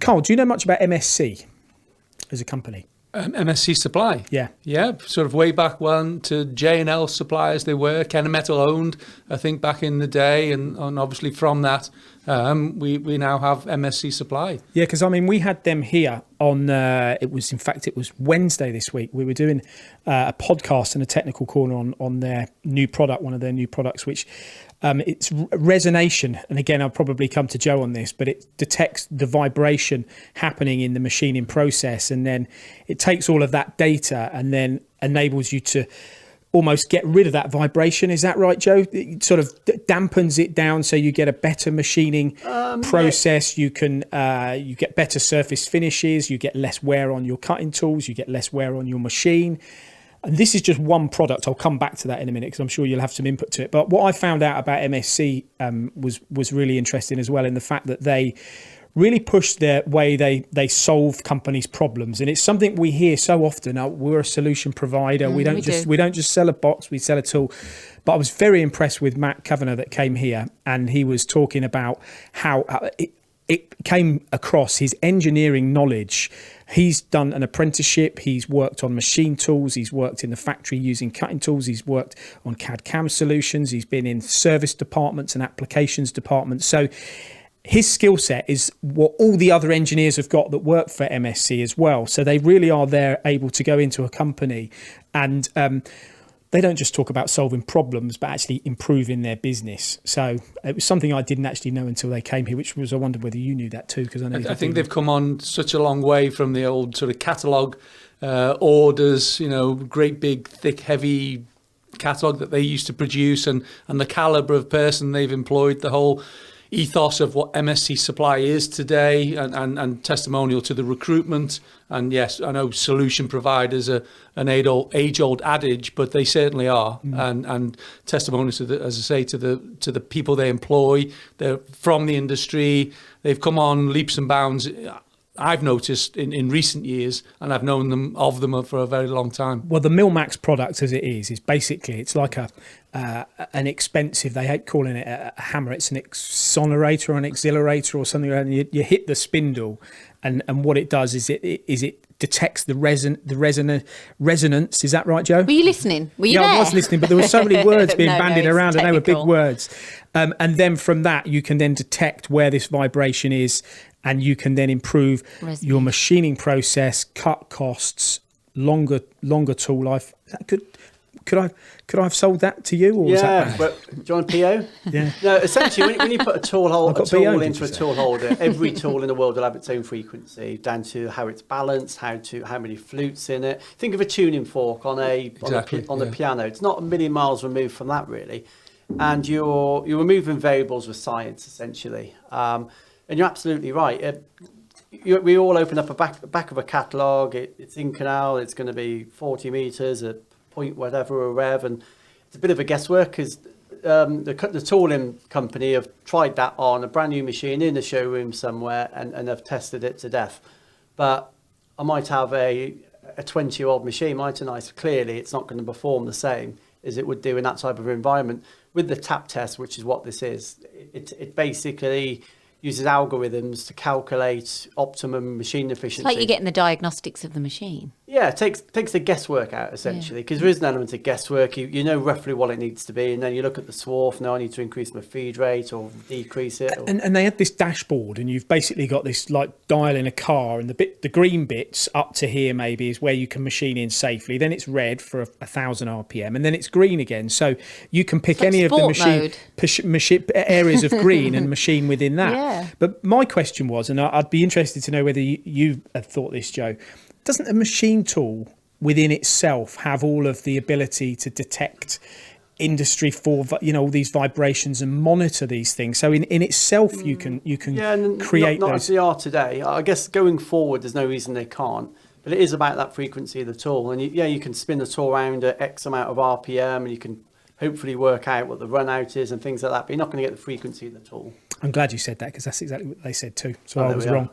Karl, do you know much about MSC as a company? MSC Supply. Yeah. Yeah, sort of way back when to J&L suppliers they were, Kennametal owned, I think, back in the day. And obviously from that, we now have MSC Supply. Yeah, because, I mean, we had them here on, it was Wednesday this week. We were doing a podcast and a technical corner on their new product, one of their new products, which it's resonation. And again, I'll probably come to Joe on this, but it detects the vibration happening in the machining process. And then it takes all of that data and then enables you to almost get rid of that vibration. Is that right, Joe? It sort of dampens it down so you get a better machining process. You can you get better surface finishes. You get less wear on your cutting tools. You get less wear on your machine. And this is just one product. I'll come back to that in a minute because I'm sure you'll have some input to it. But what I found out about MSC was really interesting as well, in the fact that they really push their way they solve companies' problems. And it's something we hear so often. We're a solution provider. We don't just sell a box, we sell a tool. But I was very impressed with Matt Kavanagh that came here, and he was talking about how it came across his engineering knowledge. He's done an apprenticeship. He's worked on machine tools. He's worked in the factory using cutting tools. He's worked on CAD/CAM solutions. He's been in service departments and applications departments. So his skill set is what all the other engineers have got that work for MSC as well. So they really are there able to go into a company and they don't just talk about solving problems, but actually improving their business. So it was something I didn't actually know until they came here, which was, I wondered whether you knew that too, because I think they've come on such a long way from the old sort of catalogue orders, great big, thick, heavy catalogue that they used to produce, and the calibre of person they've employed, the whole ethos of what MSC Supply is today, and testimonial to the recruitment. And yes, I know solution providers are an age-old adage, but they certainly are. And testimonial to the, as I say, to the people they employ. They're from the industry. They've come on leaps and bounds. I've noticed in recent years, and I've known of them for a very long time. Well, the Millmax product, as it is basically, it's like an expensive, they hate calling it a hammer, it's an exonerator or an accelerator or something, and you hit the spindle, and what it does is it detects the resonance. Is that right, Joe? Were you listening? Were you there? I was listening, but there were so many words being bandied around, technical. and they were big words. And then from that, you can then detect where this vibration is, and you can then improve your machining process, cut costs, longer tool life. Is that good? Could I have sold that to you? Or was that bad? But do you want PO? Yeah. No, essentially, when you put a tool into a tool holder, every tool in the world will have its own frequency, down to how it's balanced, how many flutes in it. Think of a tuning fork on a piano. It's not a million miles removed from that, really. And you're removing variables with science, essentially. And you're absolutely right. We all open up a back of a catalogue. It's in canal. It's going to be 40 metres at point whatever a rev, and it's a bit of a guesswork because the tooling company have tried that on a brand new machine in a showroom somewhere and have tested it to death. But I might have a 20-year-old machine, mightn't I? So clearly, it's not going to perform the same as it would do in that type of environment. With the tap test, which is what this is, it basically uses algorithms to calculate optimum machine efficiency. It's like you're getting the diagnostics of the machine. Yeah, it takes the guesswork out, essentially, because there is an element of guesswork. You know roughly what it needs to be, and then you look at the swath. Now I need to increase my feed rate or decrease it. And they had this dashboard, and you've basically got this like dial in a car, and the green bits up to here maybe is where you can machine in safely. Then it's red for 1,000 RPM, and then it's green again. So you can pick any of the machine areas of green and machine within that. Yeah. But my question was, and I'd be interested to know whether you have thought this, Joe, doesn't a machine tool within itself have all of the ability to detect industry for all these vibrations and monitor these things? So in itself you can create not those. as they are today. I guess going forward there's no reason they can't, but it is about that frequency of the tool. And you can spin the tool around at X amount of RPM, and you can hopefully work out what the run out is and things like that, but you're not going to get the frequency of the tool. I'm glad you said that, because that's exactly what they said too. So I was wrong.